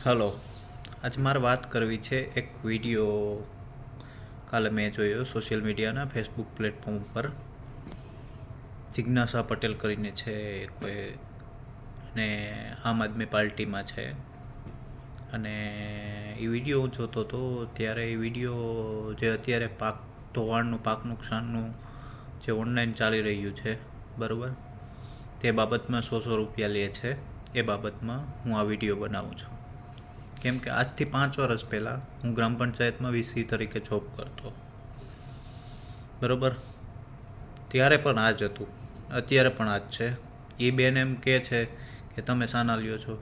Hello, આજે મારે વાત કરવી છે એક વિડીયો કાલે મેં જોયો સોશિયલ મીડિયાના ફેસબુક પ્લેટફોર્મ પર. જિજ્ઞાસા પટેલ કરીને છે કોઈ, ને આમ આદમી પાર્ટીમાં છે. અને એ વિડીયો હું જોતો હતો ત્યારે એ વિડીયો જે અત્યારે પાક ધોવાણનું પાક નુકસાનનું જે ઓનલાઈન ચાલી રહ્યું છે બરાબર, તે બાબતમાં 100 રૂપિયા લે છે. એ બાબતમાં હું આ વિડીયો બનાવું છું. કેમ કે આજથી 5 વર્ષ પહેલાં હું ગ્રામ પંચાયતમાં વીસી તરીકે જોબ કરતો બરાબર. ત્યારે પણ આ જ હતું, અત્યારે પણ આ જ છે. એ બેન એમ કહે છે કે તમે શાના લ્યો છો,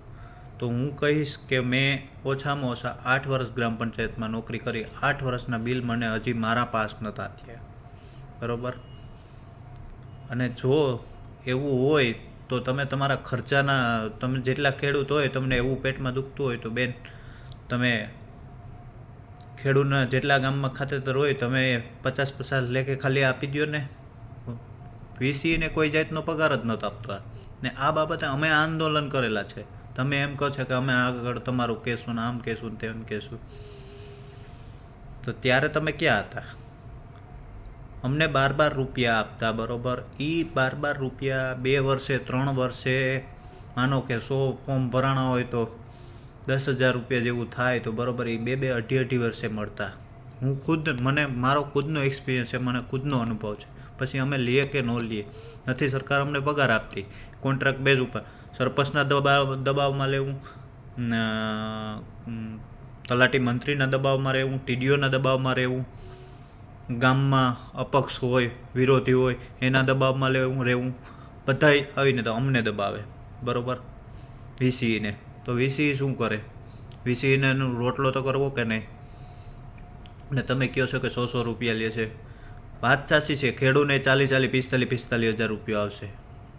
તો હું કહીશ કે મેં ઓછામાં ઓછા 8 વર્ષ ગ્રામ પંચાયતમાં નોકરી કરી. 8 વર્ષના બિલ મને હજી મારા પાસ નહોતા થયા બરાબર. અને જો એવું હોય તો તમે તમારા ખર્ચાના, તમે જેટલા ખેડૂત હોય તમને એવું પેટમાં દુખતું હોય તો બેન, તમે ખેડૂતના જેટલા ગામમાં ખાતેદાર હોય તમે 50-50 લેખે ખાલી આપી દો ને. વીસીને કોઈ જાતનો પગાર જ નહોતો આપતા. ને આ બાબતે અમે આંદોલન કરેલા છે. તમે એમ કહો છો કે અમે આગળ તમારું કહેશું ને આમ કહેશું ને તેમ કહેશું, તો ત્યારે તમે ક્યાં હતા? અમને 12 રૂપિયા આપતા બરાબર. એ 12 રૂપિયા 2 વર્ષે 3 વર્ષે, માનો કે 100 ફોર્મ ભરાણા હોય તો 10,000 રૂપિયા જેવું થાય તો બરાબર, એ 2-2 અઢી વર્ષે મળતા. હું ખુદ, મને મારો ખુદનો એક્સપિરિયન્સ છે, મને ખુદનો અનુભવ છે. પછી અમે લઈએ કે ન લઈએ, નથી સરકાર અમને પગાર આપતી, કોન્ટ્રાક્ટ બેઝ ઉપર. સરપંચના દબાવમાં લેવું, તલાટી મંત્રીના દબાવમાં રહેવું, ટીડીઓના દબાવમાં રહેવું, ગામમાં અપક્ષ હોય, વિરોધી હોય એના દબાવમાં રહેવું. બધાય આવીને તો અમને દબાવે બરાબર, વીસીને. તો વીસી શું કરે? વીસીને રોટલો તો કરવો કે નહીં? ને તમે કહો છો કે 100 રૂપિયા લે છે. વાત સાચી છે, ખેડૂને 45,000 રૂપિયા આવશે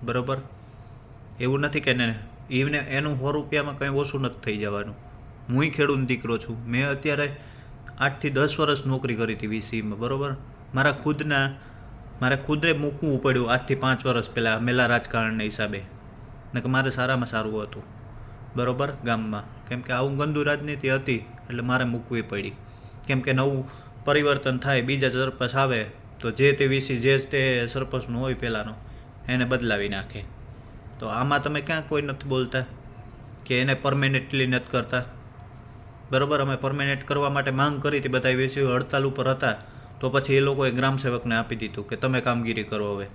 બરાબર. એવું નથી કે ને એનું 100 રૂપિયામાં કંઈ ઓછું નથી થઈ જવાનું. હું ખેડૂત દીકરો છું. મેં અત્યારે 8 થી 10 વર્ષ નોકરી કરી હતી વીસીમાં બરાબર. મારે ખુદે મૂકવું પડ્યું આજથી 5 વર્ષ પહેલાં મેલા રાજકારણના હિસાબે. ને કે મારે સારામાં સારું હતું બરાબર ગામમાં. કેમ કે આવું ગંદુ રાજનીતિ હતી એટલે મારે મૂકવી પડી. કેમ કે નવું પરિવર્તન થાય, બીજા સરપંચ આવે તો જે તે વીસી જે તે સરપંચનું હોય પહેલાંનો એને બદલાવી નાખે. તો આમાં તમે ક્યાં કોઈ નથી બોલતા કે એને પરમેનન્ટલી નથી કરતા બરાબર. અમે પરમેનન્ટ કરવા માટે માંગ કરી હતી, બધા વીસીઓ હડતાલ ઉપર હતા. તો પછી એ લોકોએ ગ્રામસેવકને આપી દીધું કે તમે કામગીરી કરો. હવે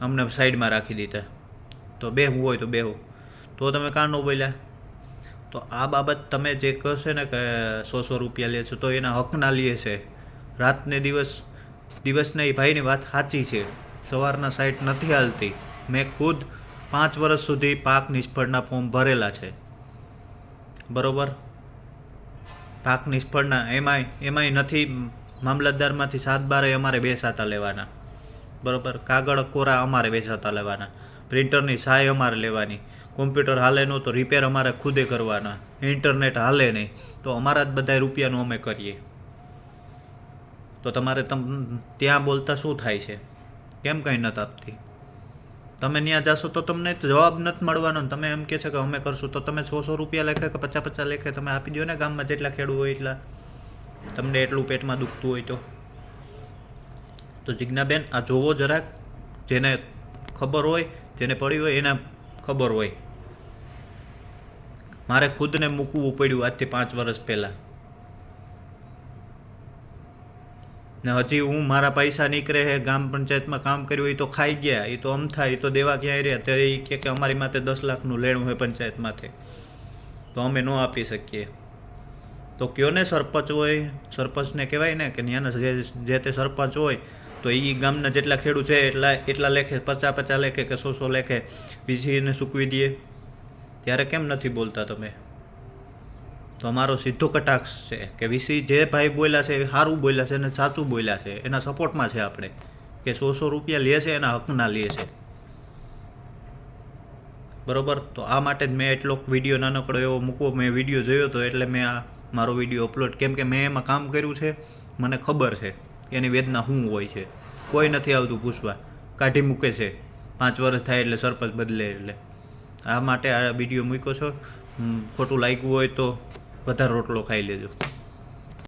અમને સાઈડમાં રાખી દીધા. તો બેહવું હોય તો બેહો. તો તમે કાં ન બોલ્યા? તો આ બાબત તમે જે કહેશે ને કે 100 રૂપિયા લે છે, તો એના હકના લે છે. રાતને દિવસને એ ભાઈની વાત સાચી છે. સવારના સાઈટ નથી હાલતી. મેં ખુદ 5 વર્ષ સુધી પાક નિષ્ફળના ફોર્મ ભરેલા છે બરાબર. પાક નિષ્ફળના એમાંય નથી, મામલતદારમાંથી 7/12 અમારે બેસાતા લેવાના બરાબર. કાગળ કોરા અમારે બેસાતા લેવાના, પ્રિન્ટરની સહાય અમારે લેવાની, કોમ્પ્યુટર હાલે ન તો રિપેર અમારે ખુદે કરવાના, ઇન્ટરનેટ હાલે નહીં તો અમારા જ બધા રૂપિયાનું અમે કરીએ. તો તમારે ત્યાં બોલતા શું થાય છે? કેમ કંઈ નથી આપતી? તમે ત્યાં જશો તો તમને જવાબ નથી મળવાનો. તમે એમ કહે છે કે અમે કરશું, તો તમે 100 રૂપિયા લેખે કે 50-50 લેખે તમે આપી દો ને ગામમાં જેટલા ખેડૂત હોય એટલા. તમને એટલું પેટમાં દુખતું હોય તો જિજ્ઞાબેન આ જોવો જરાક. જેને ખબર હોય, જેને પડી હોય એને ખબર હોય. મારે ખુદને મૂકવું પડ્યું આજથી 5 વર્ષ પહેલાં. ને હજી હું મારા પૈસા નીકળે છે, ગ્રામ પંચાયતમાં કામ કર્યું એ તો ખાઈ ગયા, એ તો અમથા, એ તો દેવા ક્યાંય રહ્યા. તો એ કહે કે અમારી માથે 10 લાખનું લેણું હોય પંચાયત માથે, તો અમે ન આપી શકીએ. તો કયો ને સરપંચ હોય, સરપંચને કહેવાય ને કે ત્યાંના જે તે સરપંચ હોય તો એ ગામના જેટલા ખેડૂત છે એટલા લેખે 50-50 લેખે કે 100 લેખે વીસીને સૂકવી દઈએ. ત્યારે કેમ નથી બોલતા તમે? તો અમારો સીધો કટાક્ષ છે કે વીસી જે ભાઈ બોલ્યા છે એ સારું બોલ્યા છે અને સાચું બોલ્યા છે, એના સપોર્ટમાં છે આપણે. કે 100 રૂપિયા લે છે એના હકના લે છે બરાબર. તો આ માટે જ મેં એટલો વિડીયો નાનકડો એવો મૂકવો, મેં વિડીયો જોયો હતો એટલે મેં આ મારો વિડીયો અપલોડ. કેમ કે મેં એમાં કામ કર્યું છે, મને ખબર છે એની વેદના શું હોય છે. કોઈ નથી આવતું પૂછવા, કાઢી મૂકે છે. 5 વર્ષ થાય એટલે સરપંચ બદલે એટલે આ માટે આ વિડીયો મૂક્યો છો. ખોટું લાગ્યું હોય તો વધારે રોટલો ખાઈ લેજો.